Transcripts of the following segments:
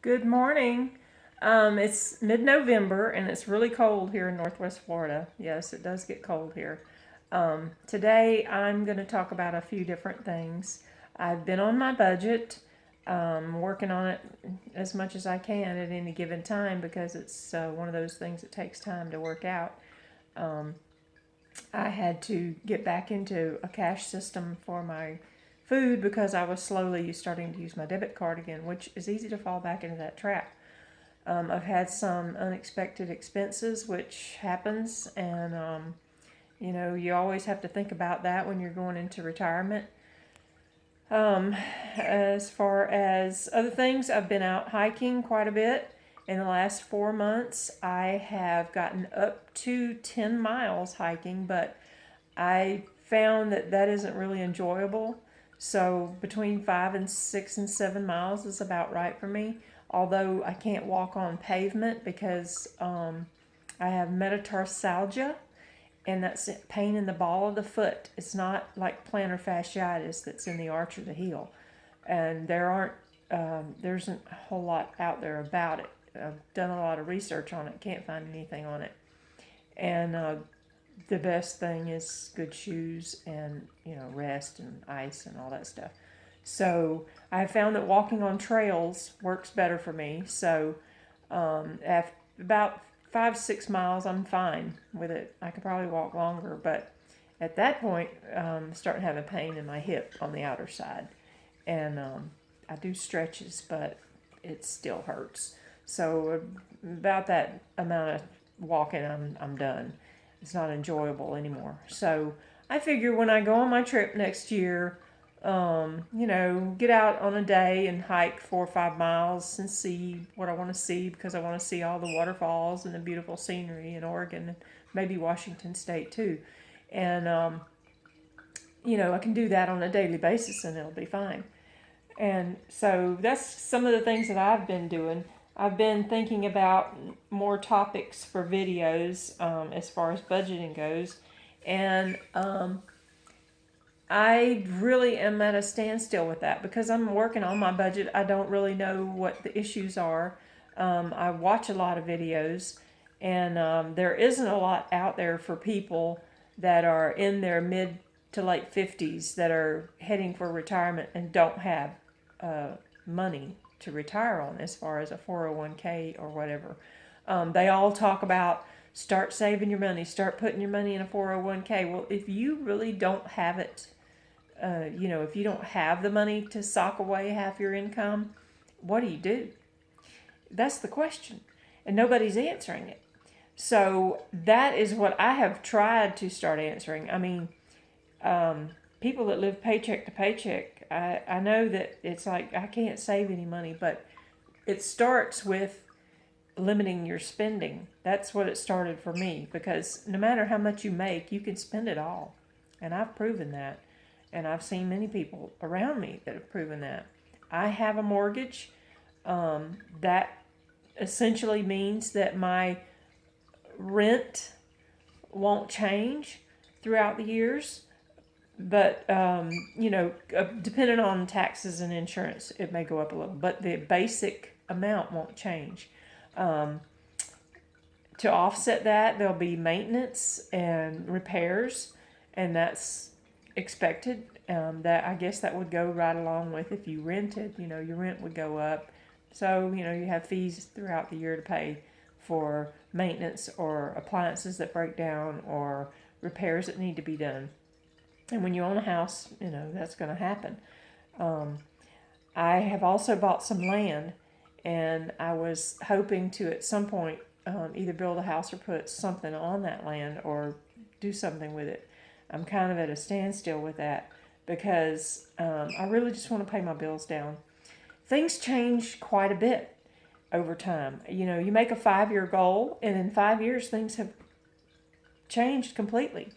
Good morning. It's mid-November and it's really cold here in Northwest Florida. Yes, it does get cold here. Today I'm going to talk about a few different things. I've been on my budget, working on it as much as I can at any given time because it's one of those things that takes time to work out. I had to get back into a cash system for my food because I was slowly starting to use my debit card again, which is easy to fall back into that trap. I've had some unexpected expenses, which happens, and you always have to think about that when you're going into retirement. As far as other things, I've been out hiking quite a bit. In the last 4 months, I have gotten up to 10 miles hiking, but I found that that isn't really enjoyable. So between 5 and 6 and 7 miles is about right for me. Although I can't walk on pavement because I have metatarsalgia, and that's pain in the ball of the foot. It's not like plantar fasciitis that's in the arch of the heel, and there isn't a whole lot out there about it. I've done a lot of research on it, can't find anything on it, and the best thing is good shoes and rest and ice and all that stuff. So I have found that walking on trails works better for me. So after about 5 6 miles, I'm fine with it. I could probably walk longer, but at that point, starting having pain in my hip on the outer side, and I do stretches, but it still hurts. So about that amount of walking, I'm done. It's not enjoyable anymore. So I figure when I go on my trip next year, get out on a day and hike 4 or 5 miles and see what I want to see because I want to see all the waterfalls and the beautiful scenery in Oregon and maybe Washington State too. And, I can do that on a daily basis and it'll be fine. And so that's some of the things that I've been doing. I've been thinking about more topics for videos as far as budgeting goes. And I really am at a standstill with that because I'm working on my budget. I don't really know what the issues are. I watch a lot of videos, and there isn't a lot out there for people that are in their mid to late 50s that are heading for retirement and don't have money to retire on as far as a 401k or whatever. They all talk about start saving your money, start putting your money in a 401k. Well, if you really don't have it, if you don't have the money to sock away half your income, what do you do? That's the question. And nobody's answering it. So that is what I have tried to start answering. I mean, people that live paycheck to paycheck, I know that it's like I can't save any money, but it starts with limiting your spending. That's what it started for me because no matter how much you make, you can spend it all. And I've proven that. And I've seen many people around me that have proven that. I have a mortgage. That essentially means that my rent won't change throughout the years. But, depending on taxes and insurance, it may go up a little. But the basic amount won't change. To offset that, there'll be maintenance and repairs, and that's expected. That I guess that would go right along with if you rented. Your rent would go up, so you have fees throughout the year to pay for maintenance or appliances that break down or repairs that need to be done. And when you own a house, that's going to happen. I have also bought some land, and I was hoping to at some point either build a house or put something on that land or do something with it. I'm kind of at a standstill with that because I really just want to pay my bills down. Things change quite a bit over time. You make a 5 year goal, and in 5 years, things have changed completely.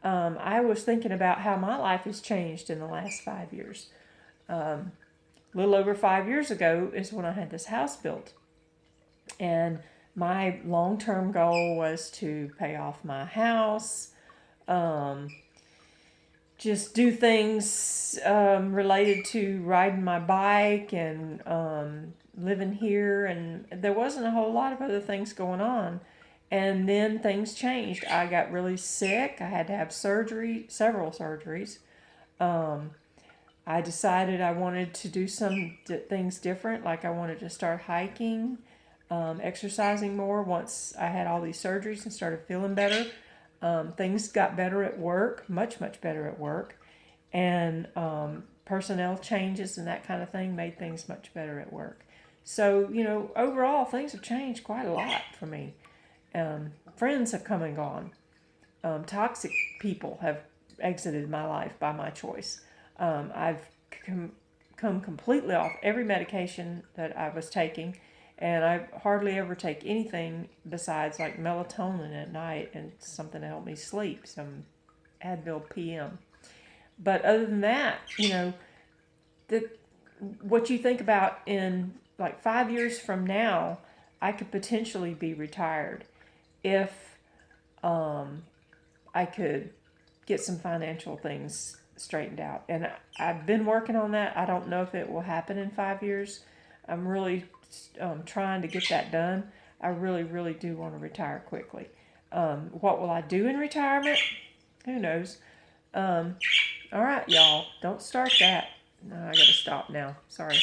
I was thinking about how my life has changed in the last 5 years. A little over 5 years ago is when I had this house built. And my long term goal was to pay off my house, just do things related to riding my bike and living here, and there wasn't a whole lot of other things going on. And then things changed. I got really sick. I had to have surgery, several surgeries. Um, I decided I wanted to do some things different, like I wanted to start hiking, exercising more once I had all these surgeries and started feeling better. Things got better at work, much, much better at work. And personnel changes and that kind of thing made things much better at work. So, overall, things have changed quite a lot for me. Friends have come and gone. Toxic people have exited my life by my choice. I've come completely off every medication that I was taking, and I hardly ever take anything besides like melatonin at night and something to help me sleep, some Advil PM. But other than that, the, what you think about in like 5 years from now, I could potentially be retired if I could get some financial things straightened out. And I've been working on that. I don't know if it will happen in 5 years. I'm really trying to get that done. I really, really do want to retire quickly. What will I do in retirement? Who knows? All right, y'all. Don't start that. No, I got to stop now. Sorry.